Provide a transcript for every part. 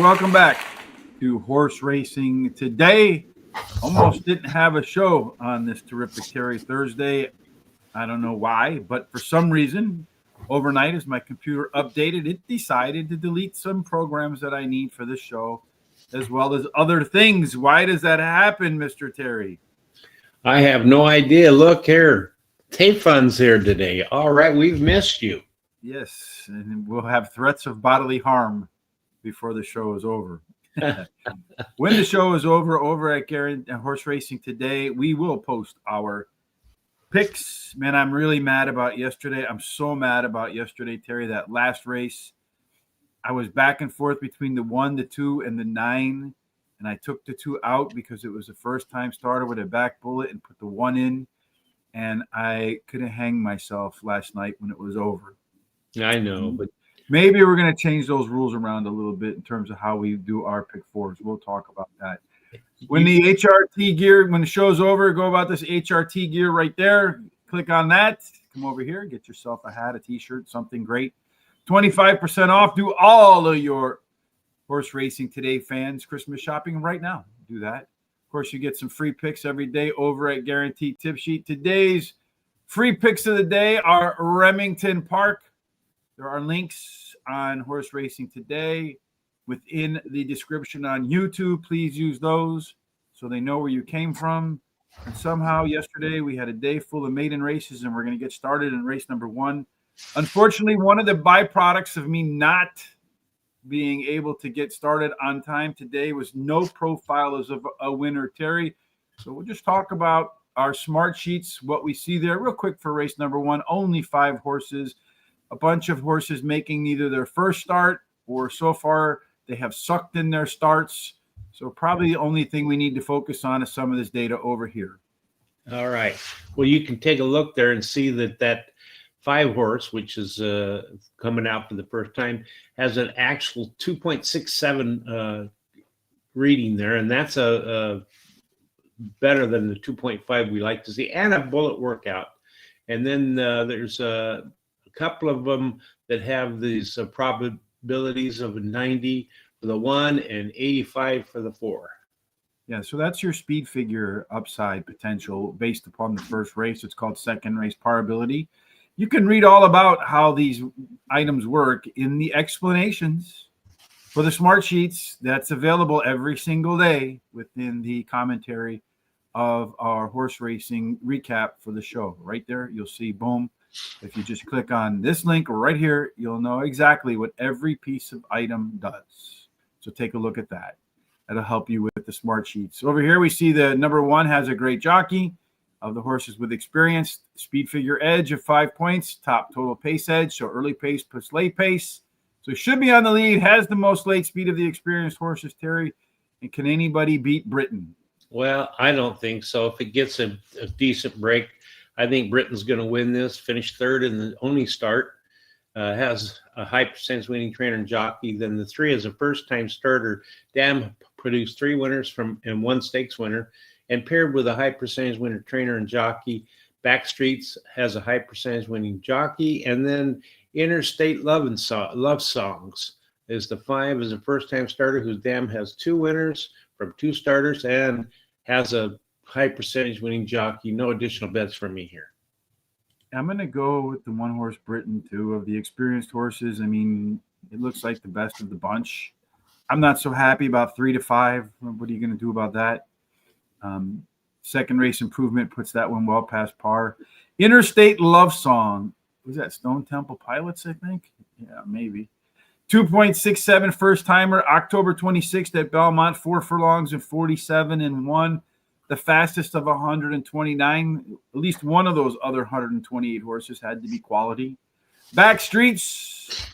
welcome back to Horse Racing Today. Almost didn't have a show on this terrific Terry Thursday. I don't know why, but for some reason, overnight as my computer updated, it decided to delete some programs that I need for this show, as well as other things. Why does that happen, Mr. Terry? I have no idea. Look here. Tape Fun's here today. All right, we've missed you. Yes, and we'll have threats of bodily harm before the show is over. When the show is over at Horse Racing Today, we will post our picks. Man, I'm really mad about yesterday. I'm so mad about yesterday, Terry. That last race, I was back and forth between the 1, the 2, and the 9, and I took the 2 out because it was a first-time starter with a back bullet and put the 1 in, and I couldn't hang myself last night when it was over. I know, but maybe we're going to change those rules around a little bit in terms of how we do our pick fours. We'll talk about that. When the HRT gear, when the show's over, go about this HRT gear right there. Click on that. Come over here. Get yourself a hat, a T-shirt, something great. 25% off. Do all of your Horse Racing Today fans Christmas shopping right now. Do that. Of course, you get some free picks every day over at Guaranteed Tip Sheet. Today's free picks of the day are Remington Park. There are links on Horse Racing Today within the description on YouTube. Please use those so they know where you came from. And somehow yesterday we had a day full of maiden races, and we're going to get started in race number 1. Unfortunately, one of the byproducts of me not being able to get started on time today was no profile as of a winner, Terry. So we'll just talk about our smart sheets, what we see there real quick for race number 1. Only 5 horses. A bunch of horses making either their first start or so far they have sucked in their starts. So probably the only thing we need to focus on is some of this data over here. All right. Well, you can take a look there and see that 5 horse, which is coming out for the first time, has an actual 2.67 reading there. And that's a better than the 2.5 we like to see, and a bullet workout. And then there's a couple of them that have these probabilities of a 90 for the 1 and 85 for the 4. Yeah, so that's your speed figure upside potential based upon the first race. It's called second race probability. You can read all about how these items work in the explanations for the smart sheets that's available every single day within the commentary of our horse racing recap for the show. Right there, you'll see, boom. If you just click on this link right here, you'll know exactly what every piece of item does. So take a look at that. That'll help you with the smart sheets. Over here, we see the number 1 has a great jockey of the horses with experience, speed figure edge of 5 points, top total pace edge, so early pace plus late pace. So he should be on the lead, has the most late speed of the experienced horses, Terry. And can anybody beat Britain? Well, I don't think so. If it gets a decent break, I think Britain's going to win this, finish third in the only start, has a high percentage winning trainer and jockey. Then the 3 is a first-time starter. Dam produced 3 winners and 1 stakes winner, and paired with a high percentage winner trainer and jockey. Backstreets has a high percentage winning jockey, and then Interstate Love Songs is the 5 is a first-time starter whose Dam has 2 winners from 2 starters and has a high percentage winning jockey. No additional bets from me here. I'm going to go with the 1 horse Britain too. Of the experienced horses, I mean, it looks like the best of the bunch. I'm not so happy about 3 to 5. What are you going to do about that? Second race improvement puts that one well past par. Interstate Love Song. Was that Stone Temple Pilots, I think? Yeah, maybe. 2.67 first timer, October 26th at Belmont, 4 furlongs and 47 and 1. The fastest of 129. At least one of those other 128 horses had to be quality. Backstreets,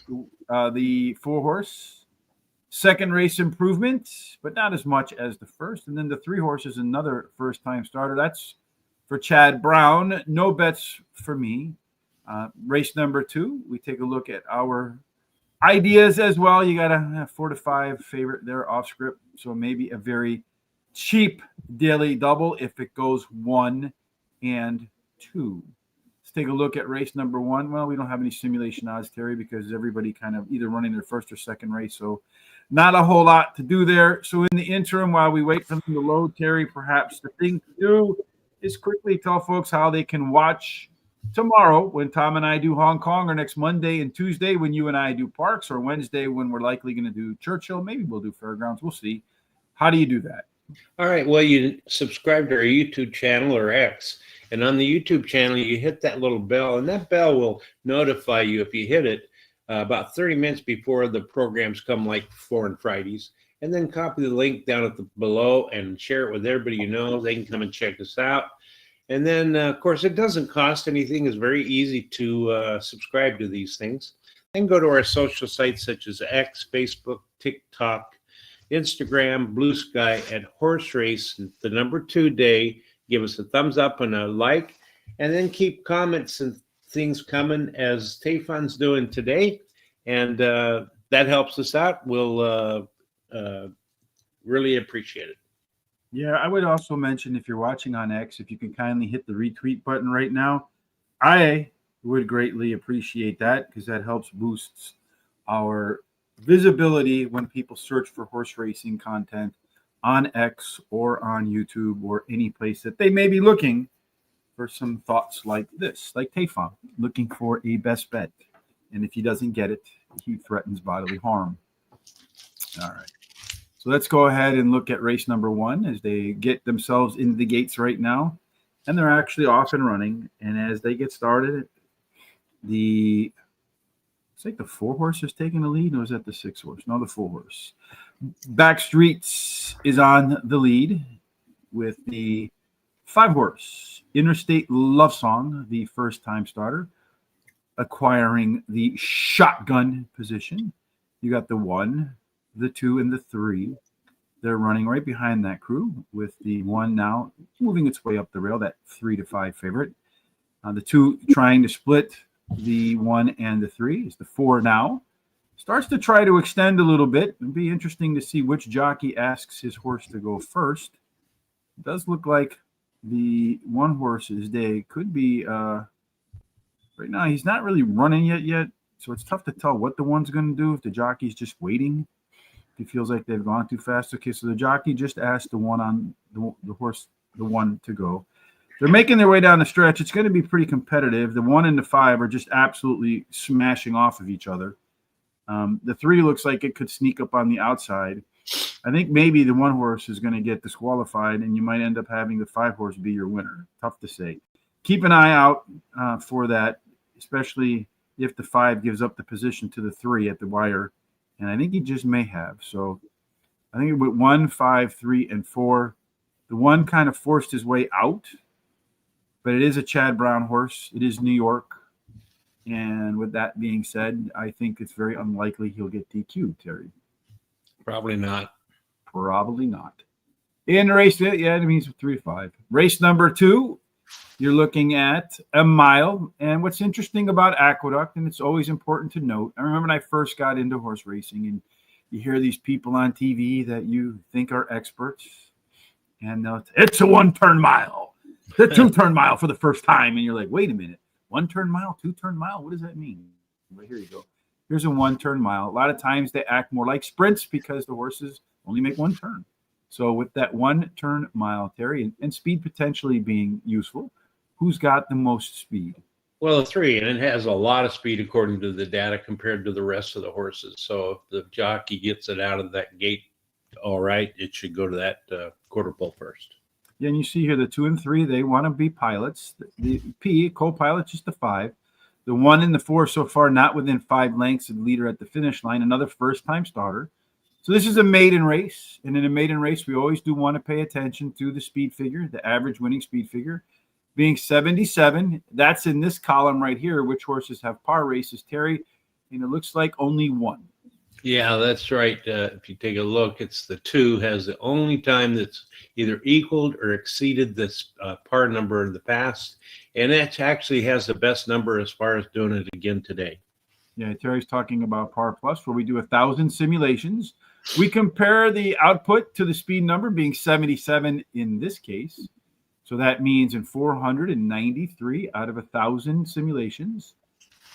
the 4 horse. Second race improvement, but not as much as the first. And then the 3 horse is another first-time starter. That's for Chad Brown. No bets for me. Race number 2, we take a look at our ideas as well. You got a 4 to 5 favorite there off script. So maybe a very cheap daily double if it goes 1 and 2. Let's take a look at race number 1. Well, we don't have any simulation odds, Terry, because everybody kind of either running their first or second race. So Not a whole lot to do there. So in the interim, while we wait for them to load, Terry, perhaps the thing to do is quickly tell folks how they can watch tomorrow when Tom and I do Hong Kong, or next Monday and Tuesday when you and I do Parks, or Wednesday when we're likely going to do Churchill. Maybe we'll do Fairgrounds. We'll see. How do you do that? All right. Well, you subscribe to our YouTube channel or X. And on the YouTube channel, you hit that little bell, and that bell will notify you if you hit it about 30 minutes before the programs come, like Foreign Fridays. And then copy the link down at the below and share it with everybody you know. They can come and check us out. And then, of course, it doesn't cost anything. It's very easy to subscribe to these things. Then go to our social sites such as X, Facebook, TikTok, Instagram, Blue Sky at Horse Race, the number 2 day. Give us a thumbs up and a like, and then keep comments and things coming as Tayfun's doing today. And that helps us out. We'll really appreciate it. Yeah, I would also mention, if you're watching on X, if you can kindly hit the retweet button right now, I would greatly appreciate that, because that helps boost our visibility when people search for horse racing content on X or on YouTube or any place that they may be looking for some thoughts like this, like Tayfun looking for a best bet. And if he doesn't get it, he threatens bodily harm. All right. So let's go ahead and look at race number 1 as they get themselves into the gates right now. And they're actually off and running. And as they get started, it's like the 4 horse is taking the lead, or is that the 6 horse? No, the 4 horse. Backstreets is on the lead with the 5 horse. Interstate Love Song, the first time starter, acquiring the shotgun position. You got the 1, the 2, and the 3. They're running right behind that crew, with the 1 now moving its way up the rail, that 3-5 favorite. The 2 trying to split the 1 and the 3. Is the 4 now. Starts to try to extend a little bit. It'll be interesting to see which jockey asks his horse to go first. It does look like the 1 horse's day could be, right now he's not really running yet. So it's tough to tell what the 1's going to do, if the jockey's just waiting. If he feels like they've gone too fast. Okay, so the jockey just asked the 1 on the horse, the 1 to go. They're making their way down the stretch. It's going to be pretty competitive. The 1 and the 5 are just absolutely smashing off of each other. The 3 looks like it could sneak up on the outside. I think maybe the 1 horse is going to get disqualified, and you might end up having the 5 horse be your winner. Tough to say. Keep an eye out for that, especially if the 5 gives up the position to the 3 at the wire. And I think he just may have. So I think with 1, 5, 3, and 4, the 1 kind of forced his way out. But it is a Chad Brown horse. It is New York. And with that being said, I think it's very unlikely he'll get DQ'd, Terry. Probably not. Probably not. In race, yeah, it means 3-5. Race number 2, you're looking at a mile. And what's interesting about Aqueduct, and it's always important to note, I remember when I first got into horse racing, and you hear these people on TV that you think are experts, and it's a 1-turn mile. The 2-turn mile for the first time. And you're like, wait a minute, 1-turn mile, 2-turn mile? What does that mean? But here you go. Here's a 1-turn mile. A lot of times they act more like sprints because the horses only make 1 turn. So with that 1-turn mile, Terry, and speed potentially being useful, who's got the most speed? Well, the 3, and it has a lot of speed according to the data compared to the rest of the horses. So if the jockey gets it out of that gate all right, it should go to that quarter pole first. Yeah, and you see here the 2 and 3, they want to be pilots. The P, co-pilot, just the 5. The 1 and the 4 so far not within 5 lengths of the leader at the finish line, another first-time starter. So this is a maiden race, and in a maiden race, we always do want to pay attention to the speed figure, the average winning speed figure, being 77. That's in this column right here, which horses have par races, Terry, and it looks like only 1. Yeah, that's right. If you take a look, it's the 2 has the only time that's either equaled or exceeded this par number in the past. And that actually has the best number as far as doing it again today. Yeah, Terry's talking about par plus, where we do 1,000 simulations. We compare the output to the speed number being 77 in this case. So that means in 493 out of 1,000 simulations,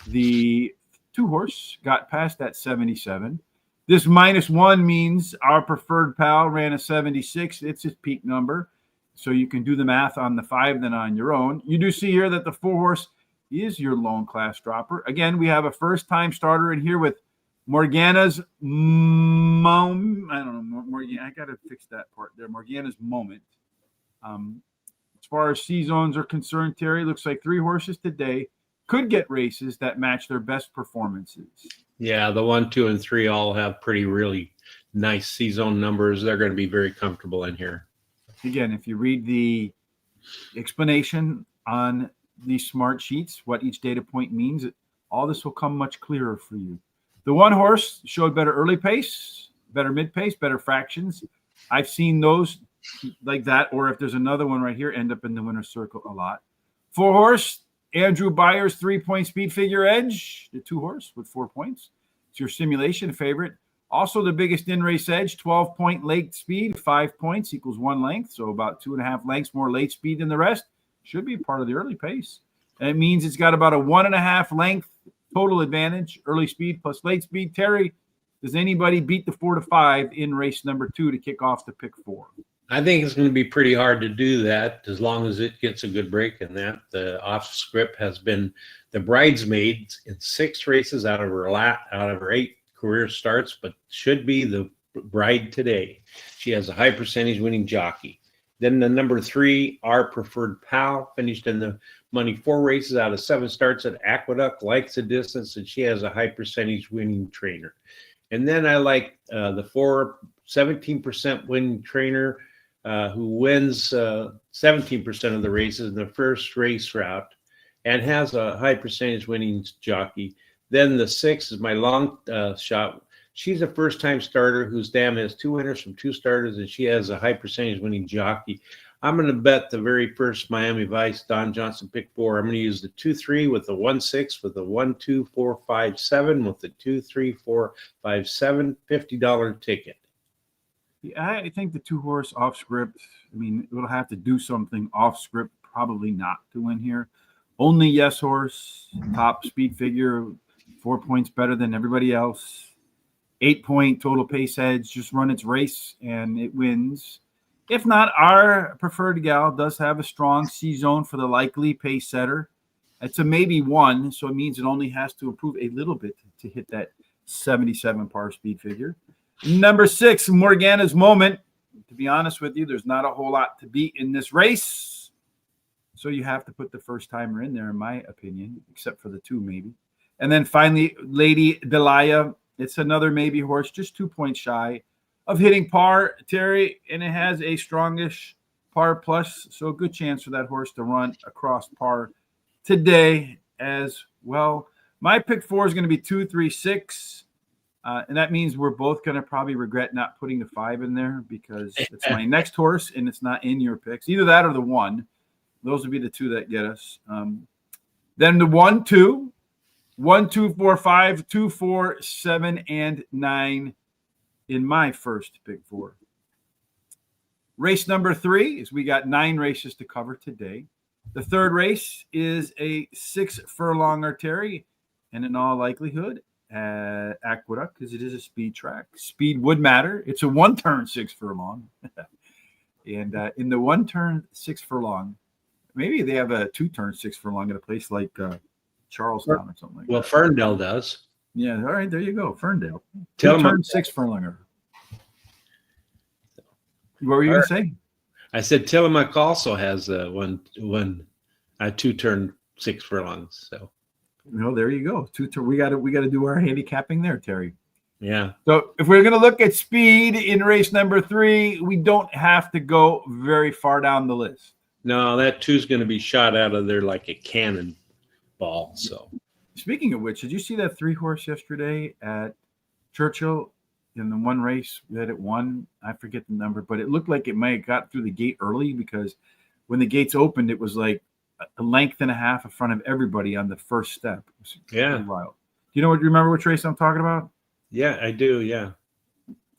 the 2 horse got past that 77. This -1 means our preferred pal ran a 76. It's his peak number. So you can do the math on the 5 then on your own. You do see here that the 4 horse is your lone class dropper. Again, we have a first-time starter in here with Morgana's Moment. I don't know. I got to fix that part there. Morgana's Moment. As far as C zones are concerned, Terry, looks like 3 horses today could get races that match their best performances. Yeah, the 1, 2, and 3 all have really nice C zone numbers. They're going to be very comfortable in here. Again, if you read the explanation on these smart sheets, what each data point means, all this will come much clearer for you. The 1 horse showed better early pace, better mid pace, better fractions. I've seen those like that, or if there's another one right here, end up in the winner's circle a lot. 4 horse, Andrew Byers, 3-point speed figure edge. The 2 horse with 4 points. It's your simulation favorite. Also the biggest in-race edge, 12-point late speed, 5 points equals 1 length. So about 2.5 lengths more late speed than the rest. Should be part of the early pace. And it means it's got about a 1.5 length total advantage, early speed plus late speed. Terry, does anybody beat the 4 to 5 in race number 2 to kick off the pick 4? I think it's going to be pretty hard to do that as long as it gets a good break in that. The off script has been the bridesmaid in 6 races out of her 8 career starts, but should be the bride today. She has a high percentage winning jockey. Then the number 3, our preferred pal, finished in the money 4 races out of 7 starts at Aqueduct, likes the distance, and she has a high percentage winning trainer. And then I like the 4, 17% winning trainer who wins 17% of the races in the first race route and has a high percentage winning jockey. Then the 6 is my long shot. She's a first-time starter whose dam has 2 winners from 2 starters, and she has a high percentage winning jockey. I'm going to bet the very first Miami Vice, Don Johnson pick 4. I'm going to use the 2-3 with the 1-6 with the 1-2-4-5-7 with the 2-3-4-5-7 $50 ticket. Yeah, I think the 2 horse off script, I mean, it'll have to do something off script, probably not to win here. Only Yes Horse, top speed figure, 4 points better than everybody else. 8-point total pace edge, just run its race and it wins. If not, our preferred gal does have a strong C zone for the likely pace setter. It's a maybe 1, so it means it only has to improve a little bit to hit that 77 par speed figure. Number 6, Morgana's Moment. To be honest with you, there's not a whole lot to beat in this race. So you have to put the first timer in there, in my opinion, except for the 2 maybe. And then finally, Lady Delia. It's another maybe horse, just 2 points shy of hitting par, Terry, and it has a strongish par plus. So a good chance for that horse to run across par today as well. My pick 4 is going to be 2, 3, 6. And that means we're both going to probably regret not putting the 5 in there because it's my next horse and it's not in your picks. Either that or the 1. Those would be the 2 that get us. Then the 1, 2, 1, 2, 4, 5, 2, 4, 7, and 9 in my first pick 4. Race number 3 is we got 9 races to cover today. The third race is a 6 furlonger, Terry, and in all likelihood, Aqueduct, because it is a speed track. Speed would matter. It's a 1-turn 6 furlong. And in the 1-turn 6 furlong, maybe they have a 2-turn 6 furlong at a place like Charlestown or something like that. Ferndale does. Yeah, all right, there you go. Ferndale. Tell 2-turn 6 furlonger. What were you going to say? I said Tillamook also has a 2-turn 6 furlongs. So. Well, there you go. 2-turn. We got to do our handicapping there, Terry. Yeah. So if we're going to look at speed in race number 3, we don't have to go very far down the list. No, that 2 is going to be shot out of there like a cannon ball. So, speaking of which, did you see that 3 horse yesterday at Churchill in the 1 race that it won? I forget the number, but it looked like it might have got through the gate early because when the gates opened, it was like a length and a half in front of everybody on the first step. Yeah. Wild. Do you remember which race I'm talking about? Yeah, I do. Yeah.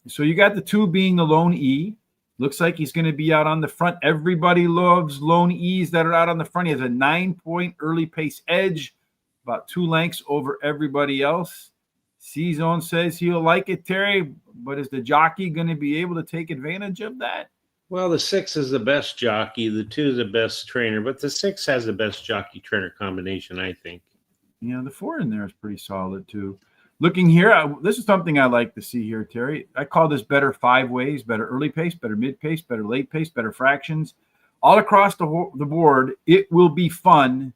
So you got the 2 being the lone E. Looks like he's going to be out on the front. Everybody loves lone E's that are out on the front. He has a 9-point early pace edge, about 2 lengths over everybody else. C-Zone says he'll like it, Terry, but is the jockey going to be able to take advantage of that? Well, the 6 is the best jockey. The 2 is the best trainer, but the 6 has the best jockey trainer combination, I think. The 4 in there is pretty solid too. Looking here, this is something I like to see here, Terry. I call this better 5 ways: better early pace, better mid pace, better late pace, better fractions. All across the board, it will be fun.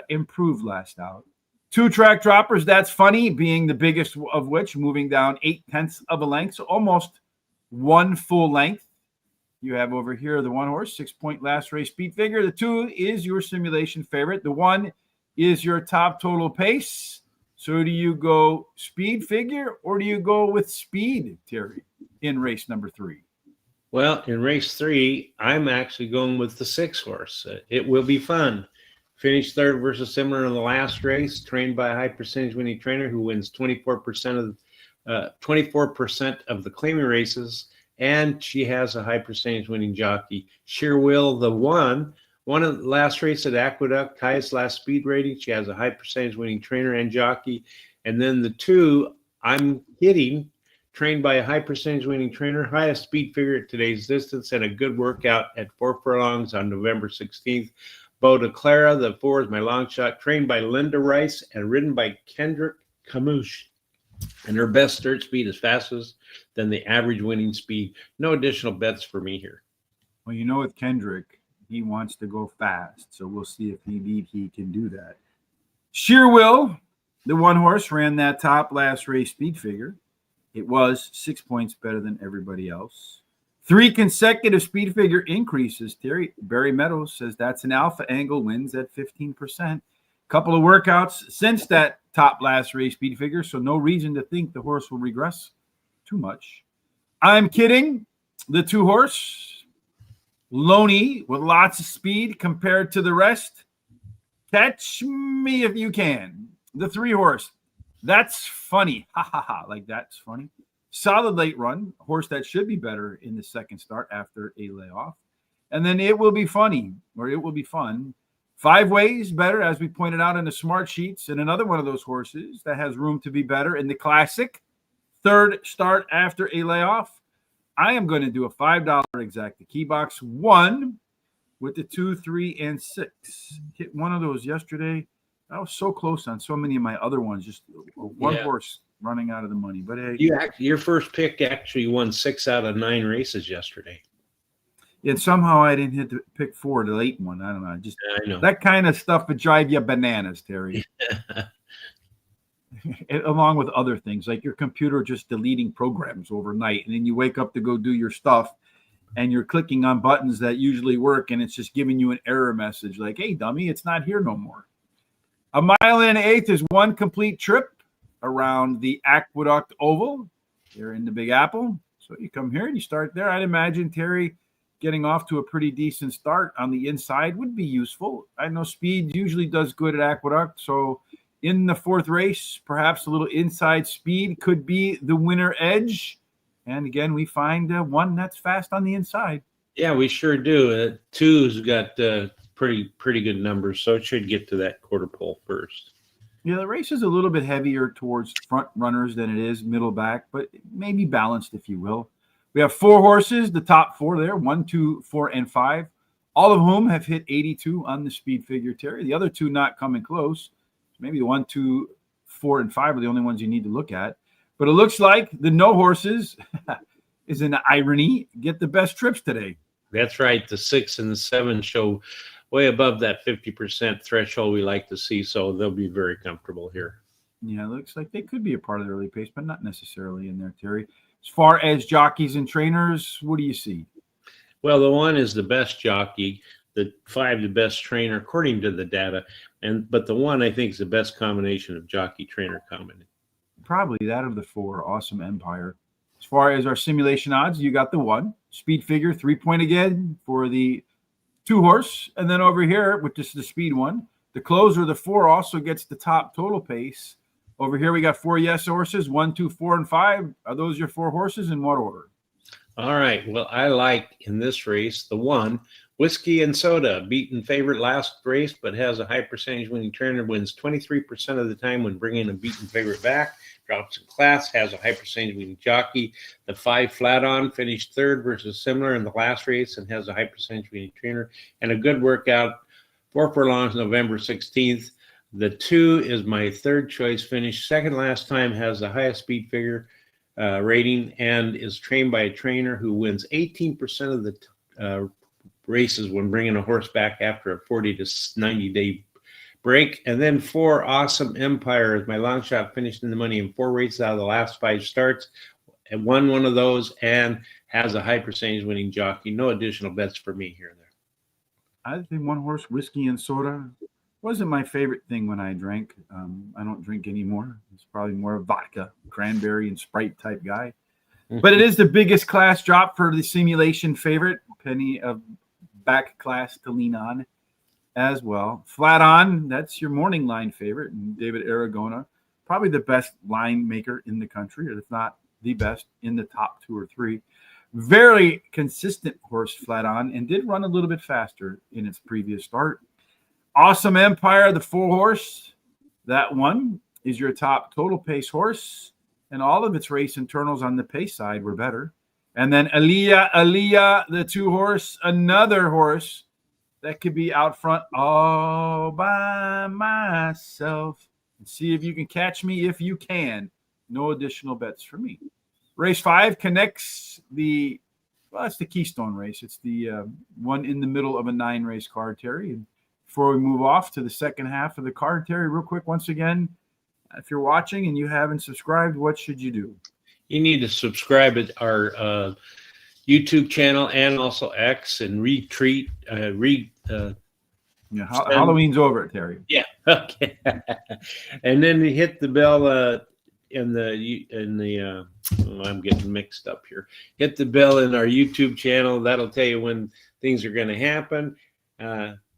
Improved last out. 2 track droppers, that's funny, being the biggest of which, moving down 0.8 of a length, so almost 1 full length. You have over here the 1 horse, 6-point last race speed figure. The 2 is your simulation favorite. The 1 is your top total pace. So do you go speed figure or do you go with speed, Terry, in race number 3? Well, in race 3, I'm actually going with the 6 horse. It will be fun. Finished 3rd versus similar in the last race, trained by a high percentage winning trainer who wins 24% of the claiming races. And she has a high percentage winning jockey. Sheer Will, the 1 of the last race at Aqueduct, highest last speed rating. She has a high percentage winning trainer and jockey. And then the 2, I'm hitting, trained by a high percentage winning trainer, highest speed figure at today's distance, and a good workout at 4 furlongs on November 16th. Beau de Clara, the 4 is my long shot, trained by Linda Rice and ridden by Kendrick Camouche. And her best start speed is fastest than the average winning speed. No additional bets for me here. Well, with Kendrick, he wants to go fast. So we'll see if he can do that. Sheer Will, the 1 horse, ran that top last race speed figure. It was 6 points better than everybody else. 3 consecutive speed figure increases. Terry Barry Meadows says that's an alpha angle, wins at 15%. Couple of workouts since that top last race speed figure, so no reason to think the horse will regress too much. I'm kidding. The 2 horse, Loney, with lots of speed compared to the rest. Catch me if you can. The 3 horse, that's funny. Ha ha ha, like that's funny. Solid late run, horse that should be better in the second start after a layoff. And then it will be funny, or it will be fun. 5 ways better, as we pointed out in the smart sheets, and another one of those horses that has room to be better in the classic 3rd start after a layoff. I am going to do a $5 exacta key box 1 with the 2, 3, and 6. Hit one of those yesterday. I was so close on so many of my other ones. Just one horse running out of the money. But hey, your first pick actually won 6 out of 9 races yesterday. And somehow I didn't hit the pick 4, the late one. I don't know. I know. That kind of stuff would drive you bananas, Terry. Along with other things, like your computer just deleting programs overnight, and then you wake up to go do your stuff, and you're clicking on buttons that usually work, and it's just giving you an error message like, hey, dummy, it's not here no more. 1 1/8 is 1 complete trip around the Aqueduct Oval here in the Big Apple. So you come here and you start there. I'd imagine, Terry, getting off to a pretty decent start on the inside would be useful. I know speed usually does good at Aqueduct. So in the 4th race, perhaps a little inside speed could be the winner edge. And again, we find 1 that's fast on the inside. Yeah, we sure do. 2's got pretty good numbers, so it should get to that quarter pole first. Yeah, the race is a little bit heavier towards front runners than it is middle back, but maybe balanced, if you will. We have 4 horses, the top 4 there, 1, 2, 4, and 5, all of whom have hit 82 on the speed figure, Terry. The other 2 not coming close. Maybe the 1, 2, 4, and 5 are the only ones you need to look at. But it looks like the no horses is an irony, get the best trips today. That's right. The 6 and the 7 show way above that 50% threshold we like to see, so they'll be very comfortable here. Yeah, it looks like they could be a part of the early pace, but not necessarily in there, Terry. As far as jockeys and trainers, what do you see? Well, the 1 is the best jockey, the 5 the best trainer, according to the data, but the 1 I think is the best combination of jockey-trainer combination. Probably that of the 4, Awesome Empire. As far as our simulation odds, you got the 1. Speed figure, 3-point again for the 2 horse. And then over here, which is the speed 1, the closer, the 4, also gets the top total pace. Over here, we got 4 yes horses, 1, 2, 4, and 5. Are those your 4 horses? In what order? All right. Well, I like in this race the 1, Whiskey and Soda, beaten favorite last race, but has a high percentage winning trainer, wins 23% of the time when bringing a beaten favorite back. drops in class, has a high percentage winning jockey. The 5 flat on finished third versus similar in the last race and has a high percentage winning trainer and a good workout. 4 furlongs, November 16th. The 2 is my third choice finish. Second last time, has the highest speed figure rating and is trained by a trainer who wins 18% of the races when bringing a horse back after a 40 to 90 day break. And then 4, Awesome Empire, is my long shot, finished in the money in 4 races out of the last 5 starts and won one of those and has a high percentage winning jockey. No additional bets for me here and there. I think one horse, Whiskey and Soda, wasn't my favorite thing when I drank. I don't drink anymore. It's probably more a vodka, cranberry, and Sprite type guy. But it is the biggest class drop for the simulation favorite. Penny of back class to lean on as well. Flat on, that's your morning line favorite. And David Aragona, probably the best line maker in the country, or if not the best, in the top 2 or 3. Very consistent horse flat on and did run a little bit faster in its previous start. Awesome Empire, the 4 horse. That one is your top total pace horse. And all of its race internals on the pace side were better. And then Aliyah, the 2 horse, another horse that could be out front all by myself. And see if you can catch me if you can. No additional bets for me. Race 5 connects it's the Keystone race. It's the one in the middle of a 9-race card, Terry. And before we move off to the second half of the card, Terry, real quick, once again, if you're watching and you haven't subscribed, what should you do? You need to subscribe at our YouTube channel and also X and retweet. Halloween's over, Terry. Yeah. Okay. And then you hit the bell I'm getting mixed up here. Hit the bell in our YouTube channel. That'll tell you when things are going to happen.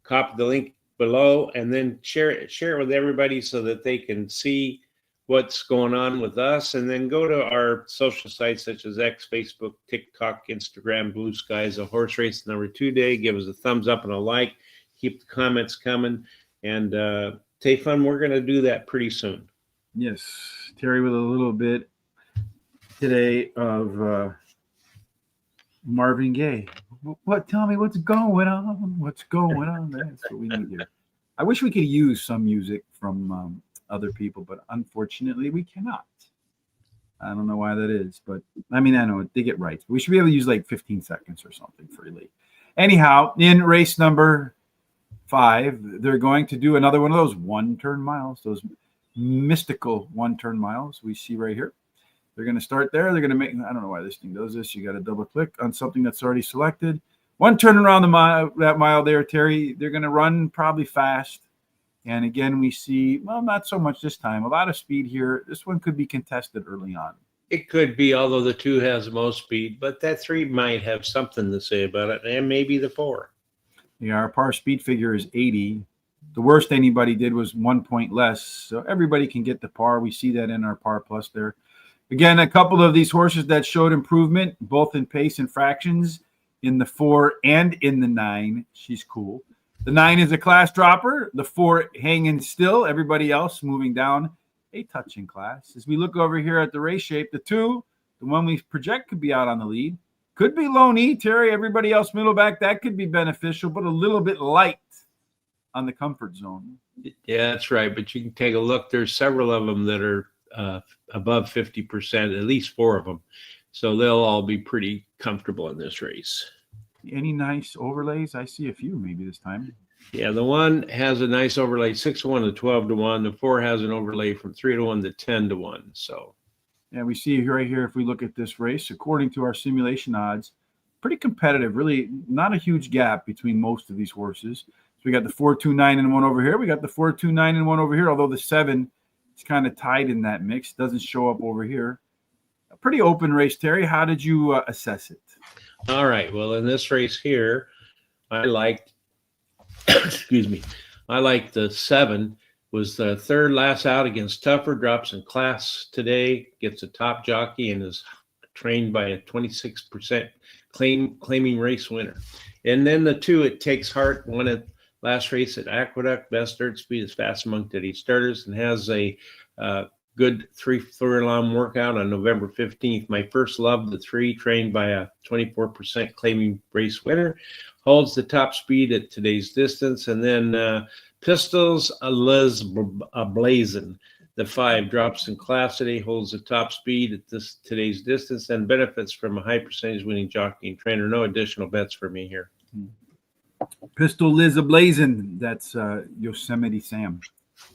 Copy the link below and then share it with everybody so that they can see what's going on with us. And then go to our social sites such as X, Facebook, TikTok, Instagram, Blue Skies, a horse race number 2 day. Give us a thumbs up and a like. Keep the comments coming. And Tayfun, we're going to do that pretty soon. Yes, Terry, with a little bit today of Marvin Gaye. Tell me what's going on? What's going on? That's what we need here. I wish we could use some music from other people, but unfortunately we cannot. I don't know why that is, but I mean, I know they get rights. We should be able to use like 15 seconds or something for elite. Anyhow, in race number 5, they're going to do another one of those 1-turn miles, those mystical 1-turn miles we see right here. They're going to start there. They're going to make, I don't know why this thing does this. You got to double click on something that's already selected. 1 turn around that mile there, Terry. They're going to run probably fast. And again, we see, well, not so much this time. A lot of speed here. This one could be contested early on. It could be, although the 2 has the most speed, but that 3 might have something to say about it, and maybe the 4. Yeah, our par speed figure is 80. The worst anybody did was 1 point less. So everybody can get the par. We see that in our par plus there. Again, a couple of these horses that showed improvement, both in pace and fractions, in the 4 and in the 9. She's cool. The 9 is a class dropper. The 4 hanging still. Everybody else moving down a touching class. As we look over here at the race shape, the 2, the one we project could be out on the lead. Could be Loney, Terry. Everybody else middle back. That could be beneficial, but a little bit light on the comfort zone. Yeah, that's right. But you can take a look. There's several of them that are above 50%, at least 4 of them. So they'll all be pretty comfortable in this race. Any nice overlays? I see a few maybe this time. Yeah, the 1 has a nice overlay, 6-1 to 12-1. The 4 has an overlay from 3-1 to 10-1. So, yeah, we see right here, if we look at this race, according to our simulation odds, pretty competitive. Really not a huge gap between most of these horses. So we got the 4-2-9 and 1 over here. We got the 4-2-9 and 1 over here, although the 7 is kind of tied in that mix. Doesn't show up over here. A pretty open race, Terry. How did you assess it? All right. Well, in this race here, I liked, excuse me, I liked the 7. Was the 3rd last out against Tougher, drops in class today, gets a top jockey, and is trained by a 26% claiming race winner. And then the 2, It Takes Heart, won it last race at Aqueduct. Best start speed is fast among today's starters and has a good 3 furlong workout on November 15th. My first love, the 3, trained by a 24% claiming race winner, holds the top speed at today's distance. And then Pistols Les Blazin, the 5, drops in class today, holds the top speed at today's distance, and benefits from a high percentage winning jockey and trainer. No additional bets for me here. Pistol Liz Ablazin, that's Yosemite Sam.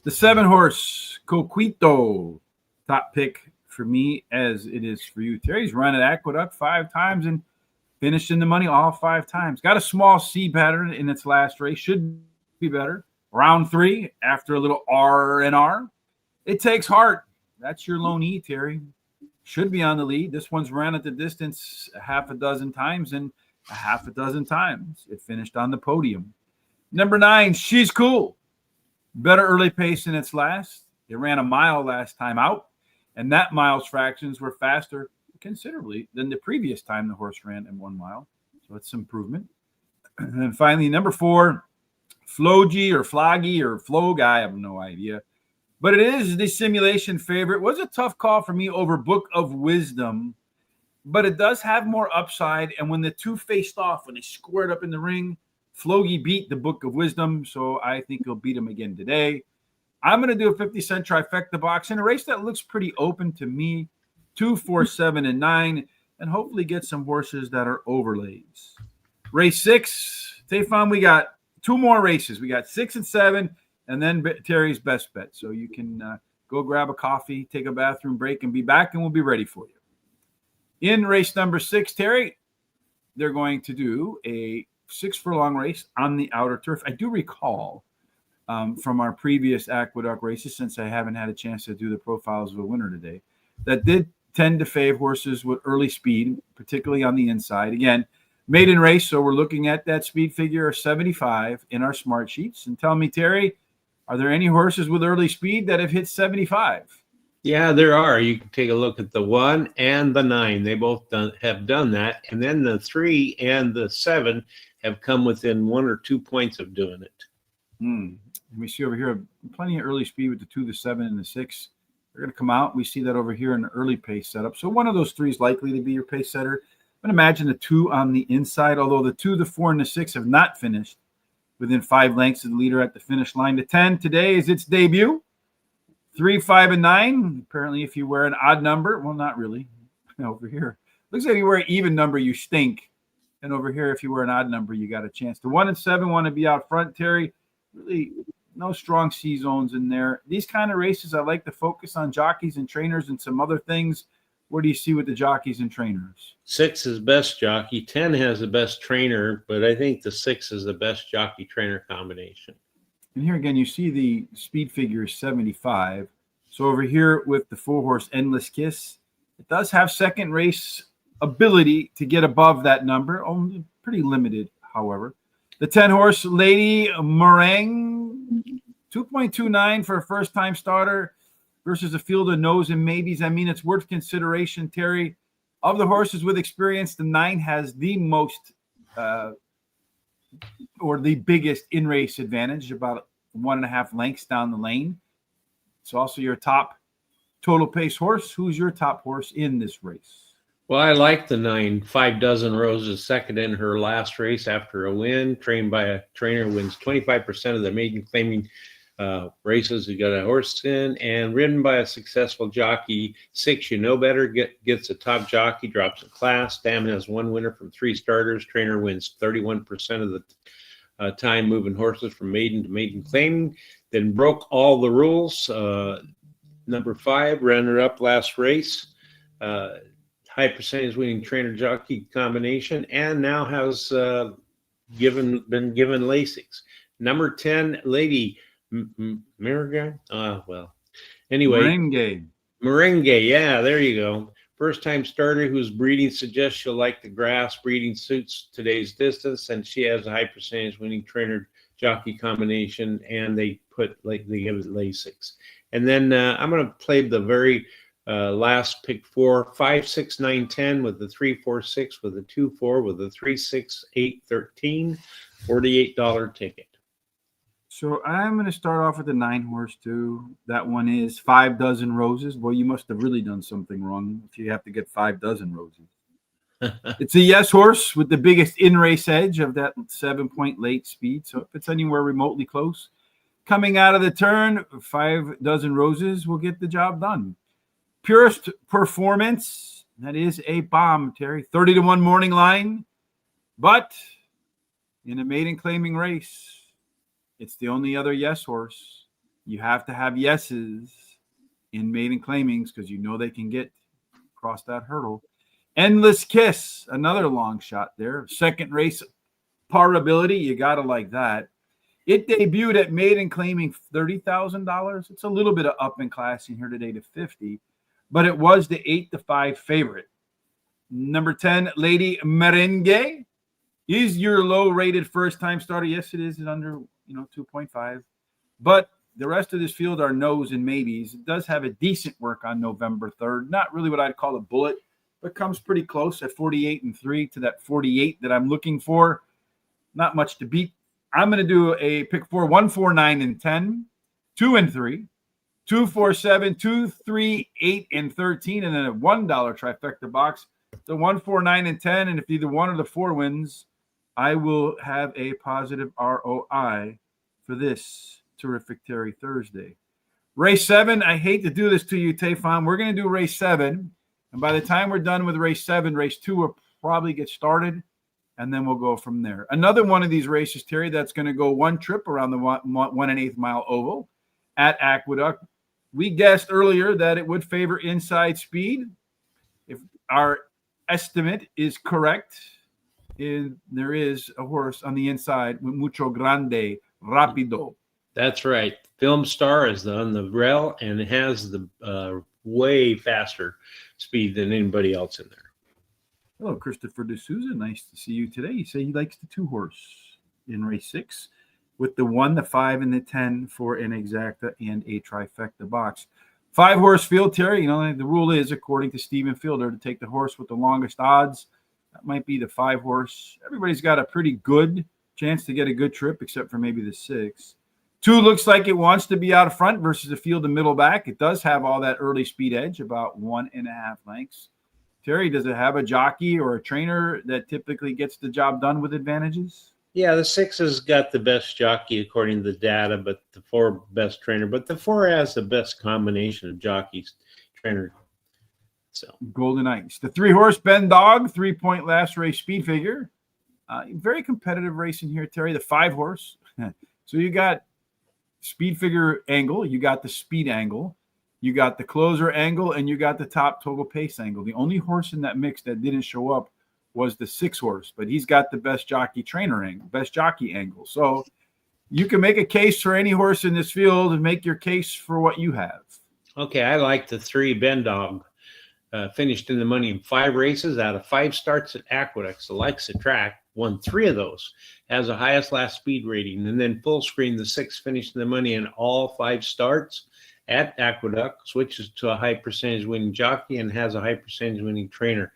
The 7 horse, Coquito, top pick for me as it is for you. Terry's run at Aqueduct 5 times and finished in the money all 5 times. Got a small C pattern in its last race. Should be better. Round 3, after a little R&R. It takes heart. That's your lone E, Terry. Should be on the lead. This one's ran at the distance a half a dozen times, and a half a dozen times it finished on the podium. Number 9, She's Cool. Better early pace in its last. It ran a mile last time out, and that mile's fractions were faster considerably than the previous time the horse ran in 1 mile. So it's improvement. And then finally, number 4, Flogy or Floggy or Flog, I have no idea. But it is the simulation favorite. It was a tough call for me over Book of Wisdom, but it does have more upside. And when the 2 faced off, when they squared up in the ring, Flogy beat the Book of Wisdom, so I think he'll beat him again today. I'm going to do a 50-cent trifecta box in a race that looks pretty open to me. 2, 4, 7, and 9, and hopefully get some horses that are overlays. Race 6, Tefon, we got 2 more races. We got 6 and 7, and then Terry's best bet. So you can go grab a coffee, take a bathroom break, and be back, and we'll be ready for you. In race number 6, Terry, they're going to do a 6 furlong race on the outer turf. I do recall from our previous Aqueduct races, since I haven't had a chance to do the profiles of a winner today, that did tend to favor horses with early speed, particularly on the inside. Again, maiden race, so we're looking at that speed figure of 75 in our smart sheets. And tell me, Terry, are there any horses with early speed that have hit 75? Yeah, there are. You can take a look at the 1 and the 9. They both have done that. And then the 3 and the 7 have come within 1 or 2 points of doing it. We see over here plenty of early speed with the 2, the 7, and the 6. They're going to come out. We see that over here in the early pace setup. So one of those 3 is likely to be your pace setter. But imagine the 2 on the inside, although the 2, the 4, and the 6 have not finished within 5 lengths of the leader at the finish line. The 10 today is its debut. 3, 5, and 9. Apparently, if you wear an odd number, well, not really. Over here, looks like if you wear an even number, you stink. And over here, if you wear an odd number, you got a chance. The 1 and 7 want to be out front, Terry. Really, no strong C zones in there. These kind of races, I like to focus on jockeys and trainers and some other things. What do you see with the jockeys and trainers? 6 is best jockey. 10 has the best trainer, but I think the 6 is the best jockey trainer combination. And here again, you see the speed figure is 75. So over here with the 4 horse Endless Kiss, it does have second race ability to get above that number. Only pretty limited, however. The 10 horse Lady Meringue, 2.29 for a first time starter versus a field of no's and maybes. I mean, it's worth consideration, Terry. Of the horses with experience, the 9 has the most or the biggest in-race advantage, about 1.5 lengths down the lane. It's also your top total pace horse. Who's your top horse in this race? Well, I like the 9. 5 Dozen Roses, second in her last race after a win. Trained by a trainer, wins 25% of the maiden claiming races. You got a horse in, and ridden by a successful jockey. 6, you know better, gets a top jockey, drops in class. Stamina has 1 winner from 3 starters. Trainer wins 31% of the time moving horses from maiden to maiden claiming. Then broke all the rules. Number 5, runner-up last race. High percentage winning trainer jockey combination, and now has been given Lasix. Number 10, Lady Meringue. Meringue. Yeah, there you go. First time starter whose breeding suggests she'll like the grass. Breeding suits today's distance, and she has a high percentage winning trainer jockey combination, and they give it Lasix. And then I'm going to play the very last pick 4, 5, 6, 9, 10 with the 3, 4, 6 with the 2, 4 with the 3, 6, 8, 13, $48 ticket. So I'm going to start off with the 9-horse too. That one is 5 dozen roses. Boy, you must have really done something wrong if you have to get 5 dozen roses. It's a yes horse with the biggest in-race edge of that 7-point late speed. So if it's anywhere remotely close, coming out of the turn, 5 dozen roses will get the job done. Purest Performance, that is a bomb, Terry. 30-1 morning line, but in a maiden claiming race, it's the only other yes horse. You have to have yeses in maiden claimings because you know they can get across that hurdle. Endless Kiss, another long shot there. Second race parability, you got to like that. It debuted at maiden claiming $30,000. It's a little bit of up in class in here today to 50, but it was the 8-5 favorite. Number 10, Lady Merengue, is your low-rated first-time starter. Yes, it is. It's under 2.5, but the rest of this field are no's and maybes. It does have a decent work on November 3rd. Not really what I'd call a bullet, but comes pretty close at 48-3 to that 48 that I'm looking for. Not much to beat. I'm going to do a pick 4, 1, 4, 9, and 10, 2 and 3, 2, 4, 7, 2, 3, 8, and 13, and then a $1 trifecta box. The 1, 4, 9, and 10, and if either one of the 4 wins, I will have a positive ROI for this terrific Terry Thursday. Race 7, I hate to do this to you, Tafon. We're going to do race 7. And by the time we're done with race 7, race 2 will probably get started, and then we'll go from there. Another one of these races, Terry, that's going to go one trip around the 1 1/8 mile oval at Aqueduct. We guessed earlier that it would favor inside speed. If our estimate is correct, there is a horse on the inside with Mucho Grande, Rapido. That's right. Film Star is on the rail, and it has the way faster speed than anybody else in there. Hello, Christopher D'Souza. Nice to see you today. You say he likes the 2-horse in race 6 with the 1, the 5, and the 10 for an exacta and a trifecta box. 5-horse field, Terry. The rule is, according to Stephen Fielder, to take the horse with the longest odds. That might be the 5-horse. Everybody's got a pretty good chance to get a good trip, except for maybe the 6. 2 looks like it wants to be out front versus the field of middle back. It does have all that early speed edge, about 1.5 lengths. Terry, does it have a jockey or a trainer that typically gets the job done with advantages? Yeah, the 6 has got the best jockey according to the data, but the 4 best trainer. But the 4 has the best combination of jockeys, trainer. So Golden Ice. The 3-horse Ben Dog, 3-point last race speed figure. Very competitive race in here, Terry. The 5-horse. So you got speed figure angle, you got the speed angle, you got the closer angle, and you got the top total pace angle. The only horse in that mix that didn't show up was the 6-horse, but he's got the best jockey trainer angle, best jockey angle. So you can make a case for any horse in this field and make your case for what you have. Okay, I like the 3 Ben Dog. Finished in the money in 5 races out of 5 starts at Aqueduct. So likes the track, won 3 of those, has the highest last speed rating. And then full screen, the 6 finished in the money in all 5 starts at Aqueduct, switches to a high percentage winning jockey and has a high percentage winning trainer.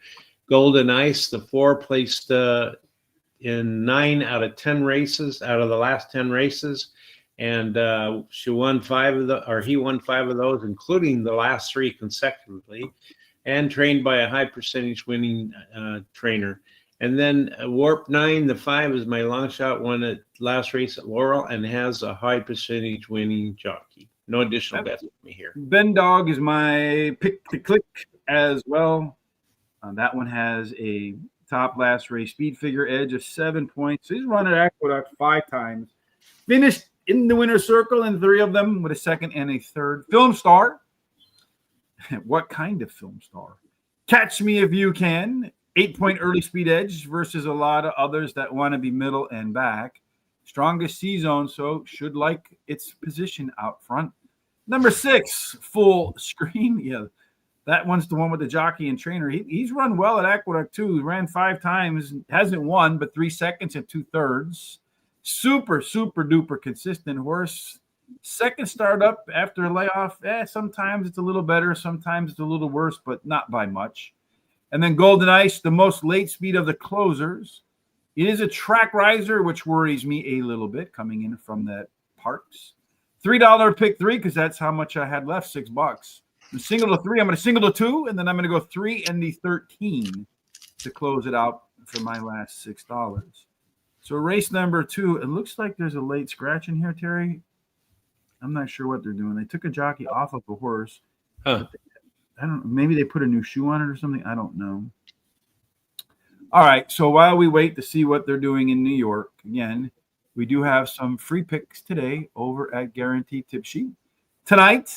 Golden Ice, the 4 placed in 9 out of 10 races, out of the last 10 races. And he won 5 of those, including the last 3 consecutively, and trained by a high percentage winning trainer. And then Warp 9, the 5 is my long shot, won at last race at Laurel and has a high percentage winning jockey. No additional bets with me here. Ben Dog is my pick to click as well. That one has a top last race speed figure edge of 7 points. He's run at Aqueduct 5 times. Finished in the winner's circle in 3 of them with a 2nd and a 3rd. Film Star. What kind of film star? Catch Me If You Can. 8-point early speed edge versus a lot of others that want to be middle and back. Strongest C-zone, so should like its position out front. Number 6, Full Screen. Yeah, that one's the one with the jockey and trainer. He's run well at Aqueduct too. He ran 5 times, hasn't won, but 3 seconds and 2/3. Super, super duper consistent horse. 2nd start up after a layoff. Sometimes it's a little better, sometimes it's a little worse, but not by much. And then Golden Ice, the most late speed of the closers. It is a track riser, which worries me a little bit, coming in from that Parks. $3 pick 3 because that's how much I had left, $6. The single to 3, I'm going to single to 2, and then I'm going to go 3 and the 13 to close it out for my last $6. So race number 2, it looks like there's a late scratch in here, Terry. I'm not sure what they're doing. They took a jockey off of a horse. Huh. I don't know. Maybe they put a new shoe on it or something. I don't know. All right. So while we wait to see what they're doing in New York, again, we do have some free picks today over at Guaranteed Tip Sheet. Tonight,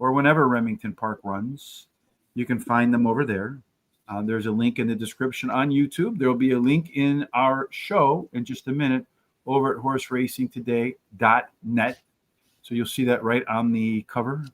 or whenever Remington Park runs, you can find them over there. There's a link in the description on YouTube. There will be a link in our show in just a minute over at horseracingtoday.net. So you'll see that right on the cover.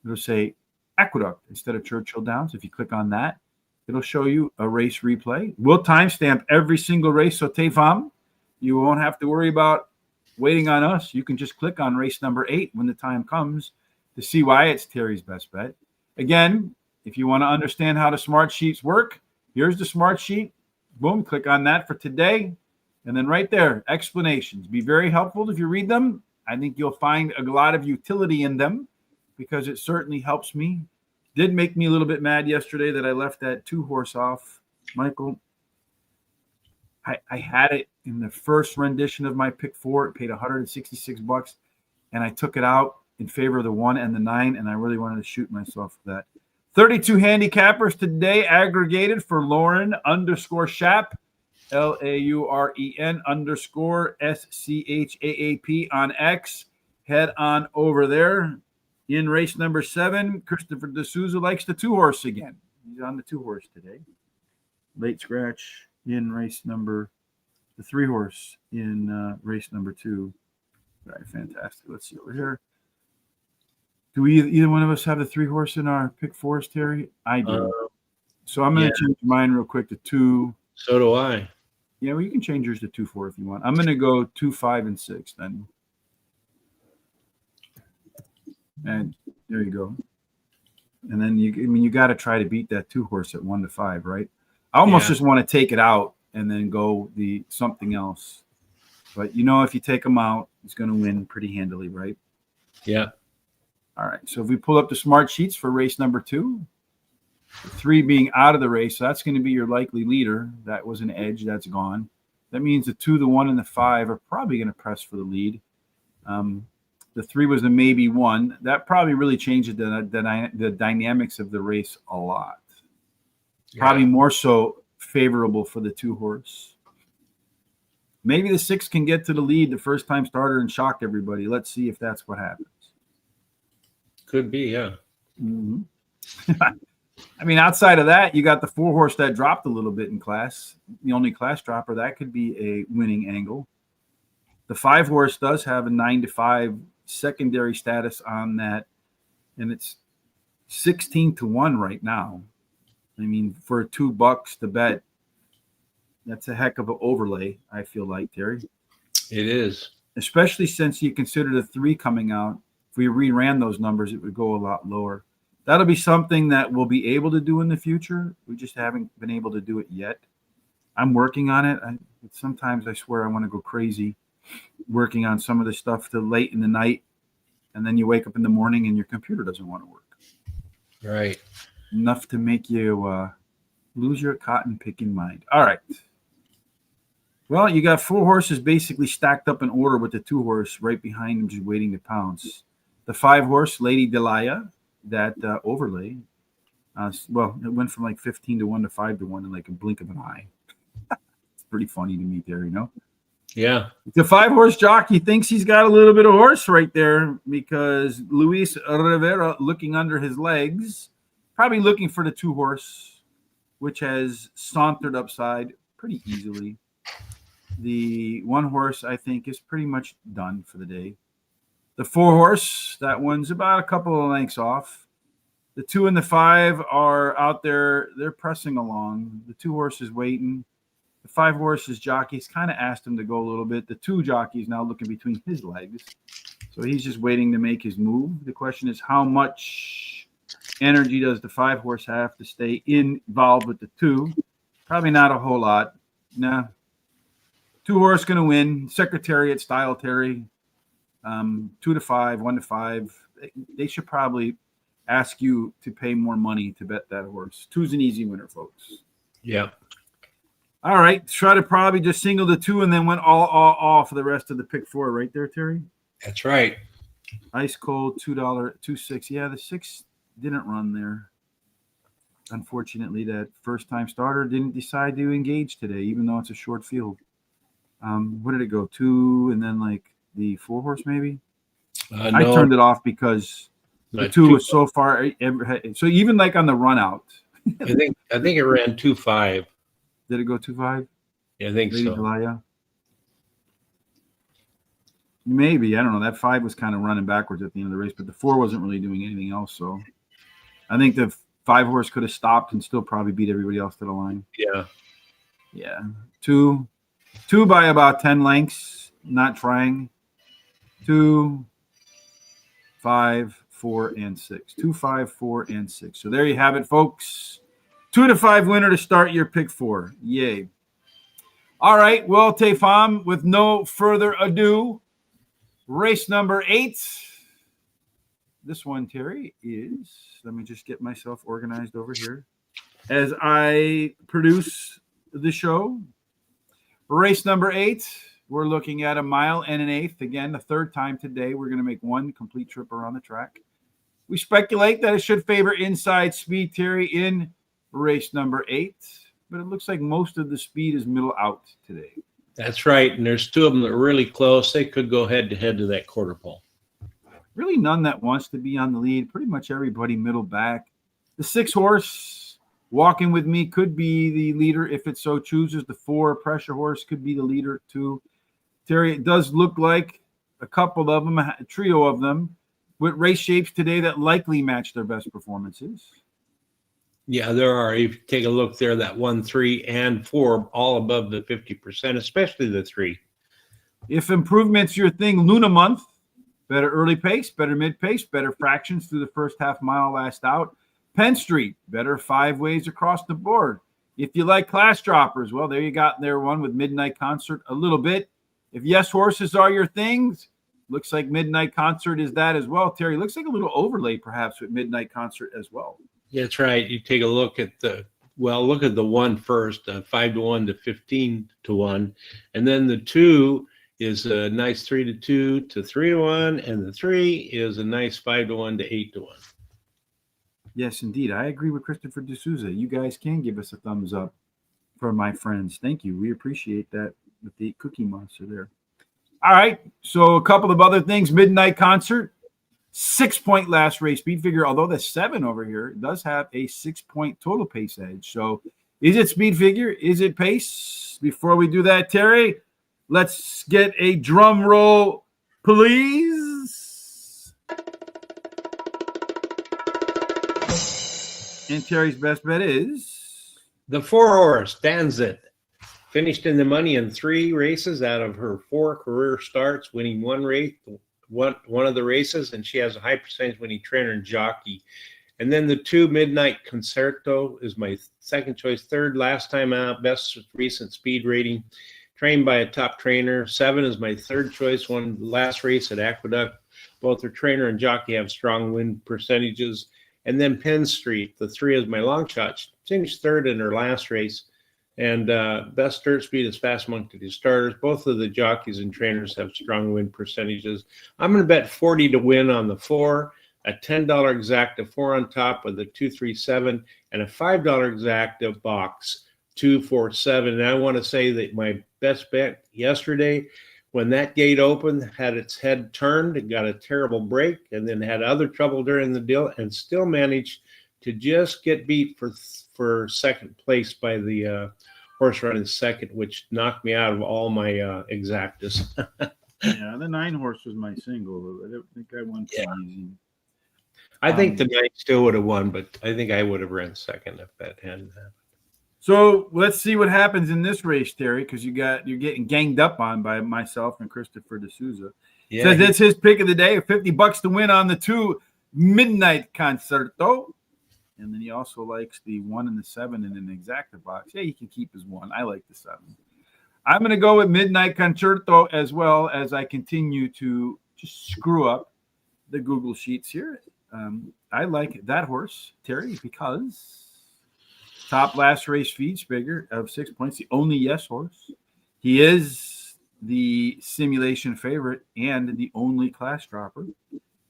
It'll say Aqueduct instead of Churchill Downs. If you click on that, it'll show you a race replay. We'll timestamp every single race. So Tefam, you won't have to worry about waiting on us. You can just click on race number 8 when the time comes to see why it's Terry's best bet. Again, if you want to understand how the smart sheets work, here's the smart sheet. Boom, click on that for today. And then right there, explanations. Be very helpful if you read them. I think you'll find a lot of utility in them because it certainly helps me. Did make me a little bit mad yesterday that I left that 2-horse off. Michael, I had it in the first rendition of my pick 4. It paid $166, and I took it out in favor of the 1 and the 9, and I really wanted to shoot myself for that. 32 handicappers today aggregated for Lauren _Shap, LAUREN _SCHAAP on X. Head on over there. In race number 7, Christopher D'Souza likes the 2-horse again. He's on the 2-horse today. Late scratch in race number, the 3-horse in race number 2. All right, fantastic. Let's see over here. Do we either one of us have the 3-horse in our pick 4s, Terry? I do. So I'm going to change mine real quick to 2. So do I. Yeah, well, you can change yours to 2-4 if you want. I'm going to go 2, 5, and 6 then. And there you go. And then you got to try to beat that 2-horse at 1 to 5, right? I almost just want to take it out and then go the something else. But if you take him out, he's going to win pretty handily, right? Yeah. All right. So if we pull up the smart sheets for race number 2, the 3 being out of the race, so that's going to be your likely leader. That was an edge. That's gone. That means the 2, the 1, and the 5 are probably going to press for the lead. The 3 was the maybe 1. That probably really changes the dynamics of the race a lot. Yeah. Probably more so favorable for the 2-horse. Maybe the 6 can get to the lead the first time starter and shock everybody. Let's see if that's what happens. Could be, yeah. Mm-hmm. I mean, outside of that, you got the 4-horse that dropped a little bit in class. The only class dropper, that could be a winning angle. The 5-horse does have a 9 to 5 secondary status on that, and it's 16 to 1 right now. I mean, for $2 to bet, that's a heck of an overlay, I feel like, Terry. It is. Especially since you consider the 3 coming out. If we reran those numbers, it would go a lot lower. That'll be something that we'll be able to do in the future. We just haven't been able to do it yet. I'm working on it. Sometimes I swear I want to go crazy working on some of the stuff till late in the night, and then you wake up in the morning and your computer doesn't want to work. Right. Enough to make you lose your cotton picking mind. All right. Well, you got 4 horses basically stacked up in order with the 2-horse right behind them, just waiting to pounce. The 5-horse, Lady Delia, that overlay, it went from like 15 to 1 to 5 to 1 in like a blink of an eye. It's pretty funny to me there, Yeah. The 5-horse jockey thinks he's got a little bit of horse right there because Luis Rivera looking under his legs, probably looking for the 2-horse, which has sauntered upside pretty easily. The 1-horse, I think, is pretty much done for the day. The 4-horse, that one's about a couple of lengths off. The 2 and the 5 are out there. They're pressing along. The 2-horse is waiting. The 5-horse's jockey's kind of asked him to go a little bit. The 2 jockey's now looking between his legs. So he's just waiting to make his move. The question is, how much energy does the 5-horse have to stay involved with the 2? Probably not a whole lot. Nah. 2-horse going to win. Secretariat style, Terry. 2 to 5, 1 to 5. They should probably ask you to pay more money to bet that horse. 2's an easy winner, folks. Yeah. All right. Try to probably just single the 2 and then went all for the rest of the pick 4 right there, Terry. That's right. Ice cold, $2, 2-6. Yeah, the 6 didn't run there. Unfortunately, that first-time starter didn't decide to engage today, even though it's a short field. What did it go? 2 and then like the 4 horse maybe? No, I turned it off because the 2 was so far. So even like on the run out. I think it ran 2.5. Did it go 2.5? Yeah, I think Lady so. Delia? Maybe. I don't know. That 5 was kind of running backwards at the end of the race, but the 4 wasn't really doing anything else. So I think the 5 horse could have stopped and still probably beat everybody else to the line. Yeah. Yeah. 2 by about 10 lengths, not trying. 2, 5, 4, and 6. 2, 5, 4, and 6. So there you have it, folks. 2 to 5 winner to start your pick 4. Yay. All right. Well, Tefam, with no further ado, race number 8. This one, Terry, is, let me just get myself organized over here as I produce the show. Race number 8, we're looking at 1 1/8 miles. Again, the third time today, we're going to make one complete trip around the track. We speculate that it should favor inside speed, Terry, in race number 8, but it looks like most of the speed is middle out today. That's right. And there's 2 of them that are really close. They could go head to head to that quarter pole. Really none that wants to be on the lead. Pretty much everybody middle back. The 6 horse walking with me could be the leader if it so chooses. The 4 pressure horse could be the leader too. Terry, it does look like a couple of them, a trio of them, with race shapes today that likely match their best performances. Yeah, there are. If you take a look there, that 1, 3, and 4, all above the 50%, especially the 3. If improvement's your thing, Luna month, better early pace, better mid pace, better fractions through the first half mile last out. Penn Street, better 5 ways across the board. If you like class droppers, well, there you got there one with Midnight Concert a little bit. If yes horses are your things, looks like Midnight Concert is that as well. Terry, looks like a little overlay perhaps with Midnight Concert as well. That's right. You take a look at look at the 1 first, 5 to 1 to 15 to 1. And then the 2 is a nice 3 to 2 to 3 to 1. And the 3 is a nice 5 to 1 to 8 to 1. Yes, indeed. I agree with Christopher D'Souza. You guys can give us a thumbs up for my friends. Thank you. We appreciate that with the Cookie Monster there. All right. So a couple of other things. Midnight Concert, 6-point last race speed figure, although the 7 over here does have a 6-point total pace edge. So is it speed figure? Is it pace? Before we do that, Terry, let's get a drum roll, please. And Terry's best bet is the 4 horse, Danzit, finished in the money in 3 races out of her 4 career starts, winning 1 race, one of the races, and she has a high percentage winning trainer and jockey. And then the 2 Midnight Concerto is my second choice, 3rd last time out, best recent speed rating, trained by a top trainer. 7 is my 3rd choice, won last race at Aqueduct. Both her trainer and jockey have strong win percentages. And then Penn Street, the 3 is my long shot. Finished 3rd in her last race. And best start speed is fast monkey to starters. Both of the jockeys and trainers have strong win percentages. I'm going to bet 40 to win on the 4, a $10 exacta 4 on top of the 237, and a $5 exacta box 247. And I want to say that my best bet yesterday, when that gate opened, had its head turned, it got a terrible break, and then had other trouble during the deal, and still managed to just get beat for second place by the horse running second, which knocked me out of all my exactas. Yeah, the 9 horse was my single. I don't think I won too easy. I think the 9 still would have won, but I think I would have ran second if that hadn't happened. So let's see what happens in this race, Terry, because you're getting ganged up on by myself and Christopher D'Souza. Yeah, says that's his pick of the day, $50 to win on the 2 Midnight Concerto. And then he also likes the 1 and the 7 in an exacta box. Yeah, he can keep his 1. I like the 7. I'm going to go with Midnight Concerto as well as I continue to just screw up the Google Sheets here. I like that horse, Terry, because top last race feed figure of 6 points, the only yes horse. He is the simulation favorite and the only class dropper.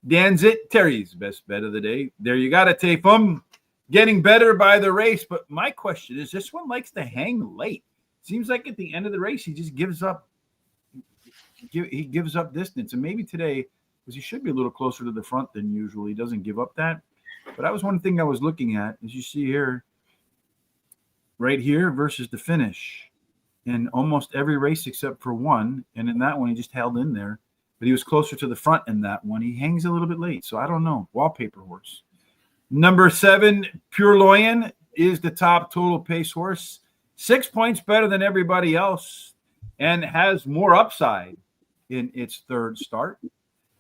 Dan's it, Terry's best bet of the day. There you got it, Tafum. Getting better by the race. But my question is, this one likes to hang late. Seems like at the end of the race, he just gives up. He gives up distance. And maybe today, because he should be a little closer to the front than usual, he doesn't give up that. But that was one thing I was looking at, as you see here, right here versus the finish. In almost every race except for one. And in that one, he just held in there. But he was closer to the front in that one. He hangs a little bit late. So I don't know. Wallpaper horse. Number 7, Pure Loyan, is the top total pace horse. 6 points better than everybody else and has more upside in its third start.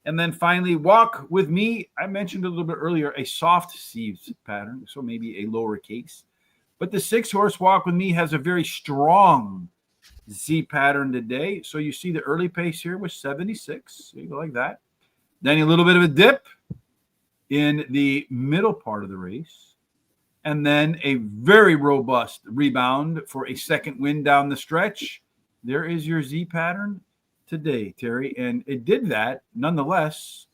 And then finally, Walk With Me. I mentioned a little bit earlier, a soft sieves pattern, so maybe a lowercase. But the 6 horse Walk With Me has a very strong Z pattern today. So you see the early pace here was 76. So you go like that. Then a little bit of a dip in the middle part of the race. And then a very robust rebound for a second win down the stretch. There is your Z pattern today, Terry. And it did that nonetheless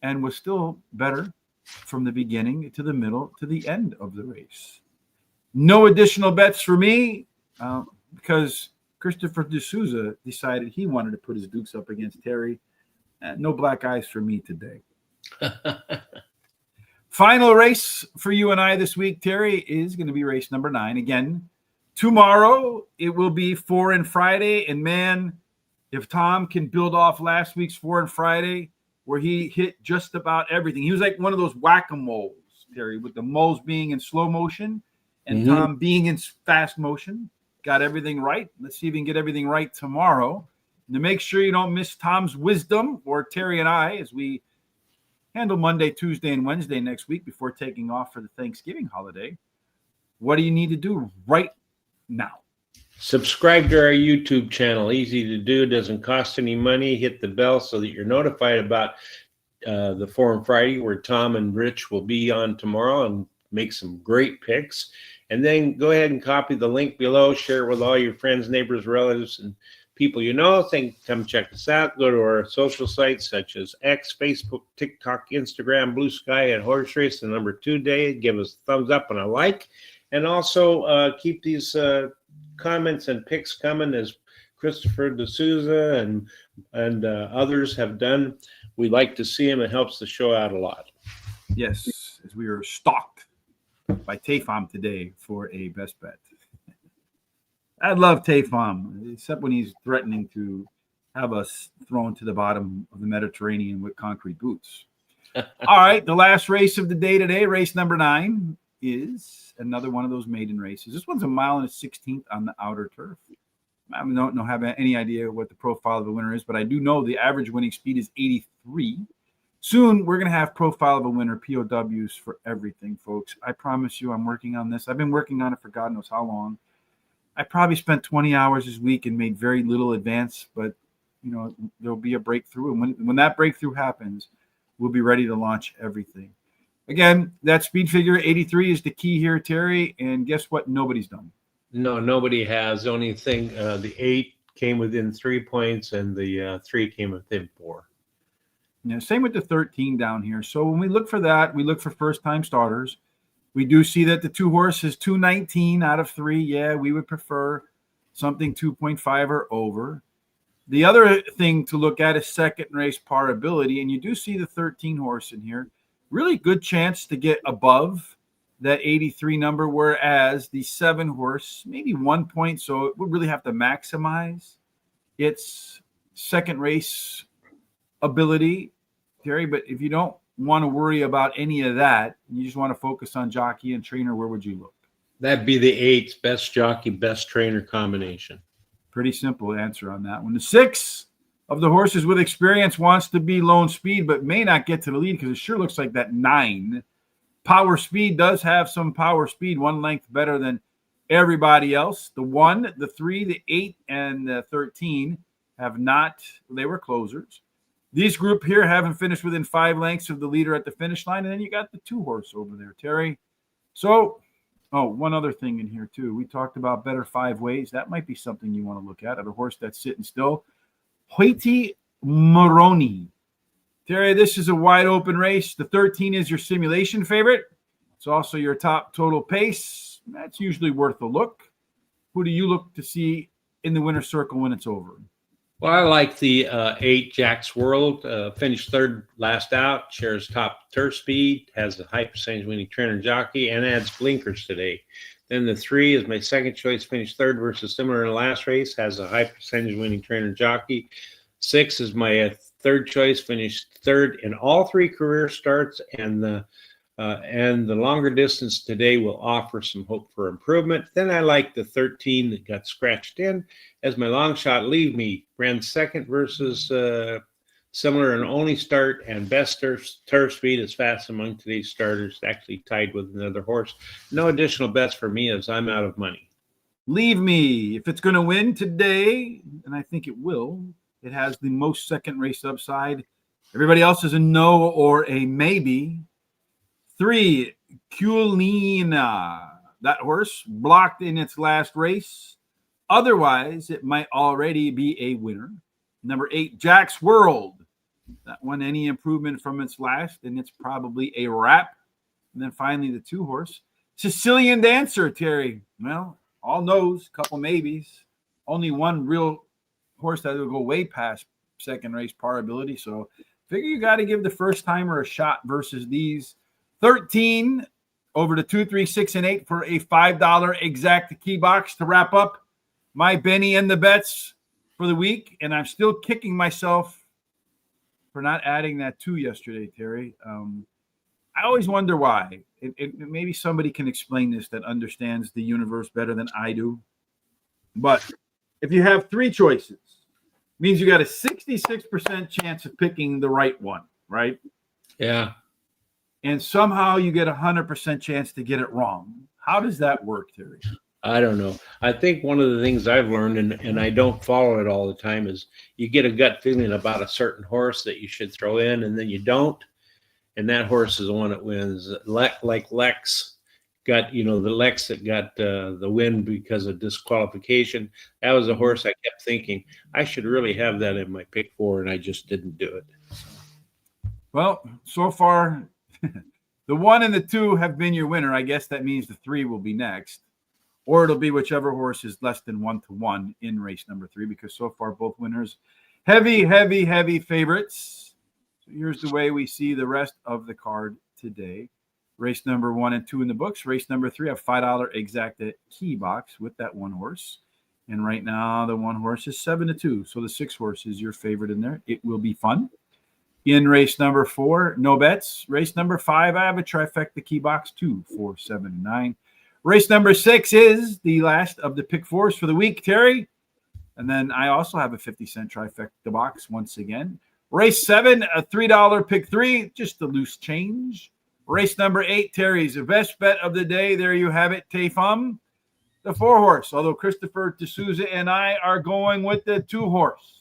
and was still better from the beginning to the middle to the end of the race. No additional bets for me because Christopher D'Souza decided he wanted to put his dukes up against Terry. No black eyes for me today. Final race for you and I this week, Terry, is going to be race number 9. Again, tomorrow it will be 4 and Friday. And man, if Tom can build off last week's 4 and Friday, where he hit just about everything. He was like one of those whack-a-moles, Terry, with the moles being in slow motion and Tom being in fast motion. Got everything right. Let's see if we can get everything right tomorrow. And to make sure you don't miss Tom's wisdom or Terry and I as we handle Monday, Tuesday, and Wednesday next week before taking off for the Thanksgiving holiday, what do you need to do right now? Subscribe to our YouTube channel. Easy to do. Doesn't cost any money. Hit the bell so that you're notified about the 4 and Friday, where Tom and Rich will be on tomorrow and make some great picks. And then go ahead and copy the link below. Share it with all your friends, neighbors, relatives, and people you know. Come check us out. Go to our social sites such as X, Facebook, TikTok, Instagram, Blue Sky, and Horse Race, the number 2 day. Give us a thumbs up and a like. And also keep these comments and picks coming, as Christopher D'Souza and others have done. We like to see them. It helps the show out a lot. Yes, as we are stalked by Tafom today for a best bet. I love Tafom, except when he's threatening to have us thrown to the bottom of the Mediterranean with concrete boots. All right, the last race of the day today, race number 9, is another one of those maiden races. This one's 1 mile and 1/16 on the outer turf. I don't have any idea what the profile of the winner is, but I do know the average winning speed is 83. Soon, we're going to have profile of a winner, POWs for everything, folks. I promise you I'm working on this. I've been working on it for God knows how long. I probably spent 20 hours this week and made very little advance, but, there'll be a breakthrough. And when that breakthrough happens, we'll be ready to launch everything. Again, that speed figure 83 is the key here, Terry. And guess what? Nobody's done. No, nobody has. The only thing, the 8 came within 3 points, and the 3 came within 4. Yeah, same with the 13 down here. So when we look for that, we look for first-time starters. We do see that the 2 horse is 219 out of 3. Yeah, we would prefer something 2.5 or over. The other thing to look at is second race par ability, and you do see the 13 horse in here. Really good chance to get above that 83 number, whereas the 7 horse, maybe 1 point, so it would really have to maximize its second race ability, Terry. But if you don't want to worry about any of that, you just want to focus on jockey and trainer, where would you look? That'd be the 8's best jockey, best trainer combination. Pretty simple answer on that one. The 6 of the horses with experience wants to be lone speed, but may not get to the lead because it sure looks like that 9. Power speed does have some power speed, 1 length better than everybody else. The 1, the 3, the 8, and the 13 have not, they were closers. These group here haven't finished within 5 lengths of the leader at the finish line. And then you got the 2-horse over there, Terry. So, one other thing in here, too. We talked about better 5 ways. That might be something you want to look at a horse that's sitting still. Hoiti Moroni. Terry, this is a wide open race. The 13 is your simulation favorite. It's also your top total pace. That's usually worth a look. Who do you look to see in the winner's circle when it's over? Well, I like the 8 Jack's World. Finished third last out. Shares top turf speed. Has a high percentage winning trainer and jockey, and adds blinkers today. Then the 3 is my second choice. Finished third versus similar in the last race. Has a high percentage winning trainer and jockey. 6 is my third choice. Finished third in all 3 career starts, and the longer distance today will offer some hope for improvement. Then I like the 13 that got scratched in as my long shot. Leave Me ran second versus similar and only start, and best turf speed is fast among today's starters, actually tied with another horse. No additional bets for me as I'm out of money. Leave Me. If it's going to win today, and I think it will, it has the most second race upside. Everybody else is a no or a maybe. 3, Culina. That horse blocked in its last race. Otherwise, it might already be a winner. Number 8, Jack's World. That one, any improvement from its last, and it's probably a wrap. And then finally, the 2-horse, Sicilian Dancer, Terry. Well, all no's, couple maybes. Only one real horse that will go way past second race par ability. So figure you got to give the first timer a shot versus these. 13 over to 2, 3, 6, and 8 for a $5 exact key box to wrap up my Benny and the bets for the week. And I'm still kicking myself for not adding that 2 yesterday, Terry. I always wonder why. Maybe somebody can explain this that understands the universe better than I do. But if you have 3 choices, it means you got a 66% chance of picking the right one, right? Yeah. And somehow you get 100% chance to get it wrong. How does that work, Terry? I don't know. I think one of the things I've learned, and I don't follow it all the time, is you get a gut feeling about a certain horse that you should throw in, and then you don't. And that horse is the one that wins. Like Lex got, the Lex that got the win because of disqualification. That was a horse I kept thinking, I should really have that in my pick 4, and I just didn't do it. Well, so far, the 1 and the 2 have been your winner. I guess that means the 3 will be next. Or it'll be whichever horse is less than 1-1 in race number 3, because so far both winners heavy favorites. So here's the way we see the rest of the card today. Race number 1 and 2 in the books. Race number 3, a $5 exacta key box with that 1 horse. And right now the 1 horse is 7-2. So the 6 horse is your favorite in there. It will be fun. In race number 4, no bets. Race number 5, I have a trifecta key box, 2, 4, 7, 9. Race number 6 is the last of the pick 4s for the week, Terry. And then I also have a 50-cent trifecta box once again. Race 7, a $3 pick 3, just a loose change. Race number 8, Terry's the best bet of the day. There you have it, Tefum. The 4-horse, although Christopher D'Souza and I are going with the 2-horse.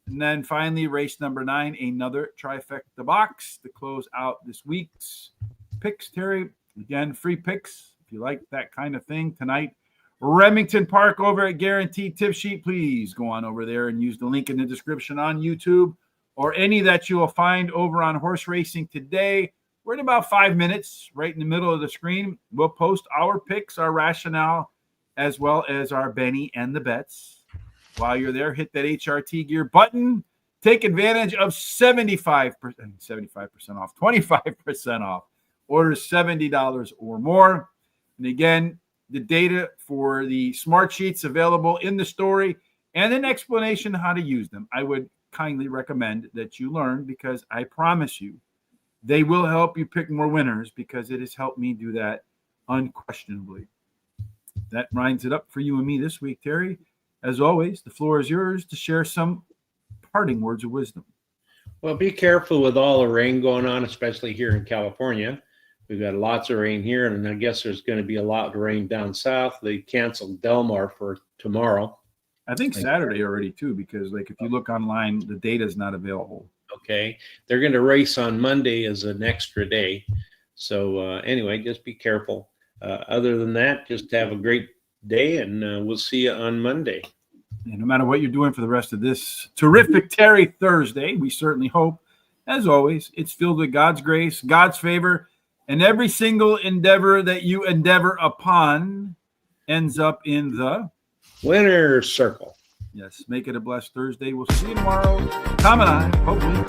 And then finally, race number 9, another trifecta box to close out this week's picks, Terry. Again, free picks. If you like that kind of thing tonight, Remington Park over at Guaranteed Tip Sheet, please go on over there and use the link in the description on YouTube or any that you will find over on Horse Racing Today. We're in about 5 minutes, right in the middle of the screen. We'll post our picks, our rationale, as well as our Benny and the bets. While you're there, hit that HRT Gear button. Take advantage of 75% off, 25% off. Order $70 or more. And again, the data for the smart sheets available in the story and an explanation how to use them. I would kindly recommend that you learn, because I promise you they will help you pick more winners, because it has helped me do that unquestionably. That winds it up for you and me this week, Terry. As always, the floor is yours to share some parting words of wisdom. Well, be careful with all the rain going on, especially here in California. We've got lots of rain here, and I guess there's going to be a lot of rain down south. They canceled Del Mar for tomorrow. I think Saturday already too, because like if you look online, the data is not available. Okay. They're going to race on Monday as an extra day. So anyway, just be careful. Other than that, just have a great day, and we'll see you on Monday. And no matter what you're doing for the rest of this terrific Terry Thursday, we certainly hope, as always, it's filled with God's grace, God's favor, and every single endeavor that you endeavor upon ends up in the winner's circle. Yes, make it a blessed Thursday. We'll see you tomorrow. Tom and I, hopefully.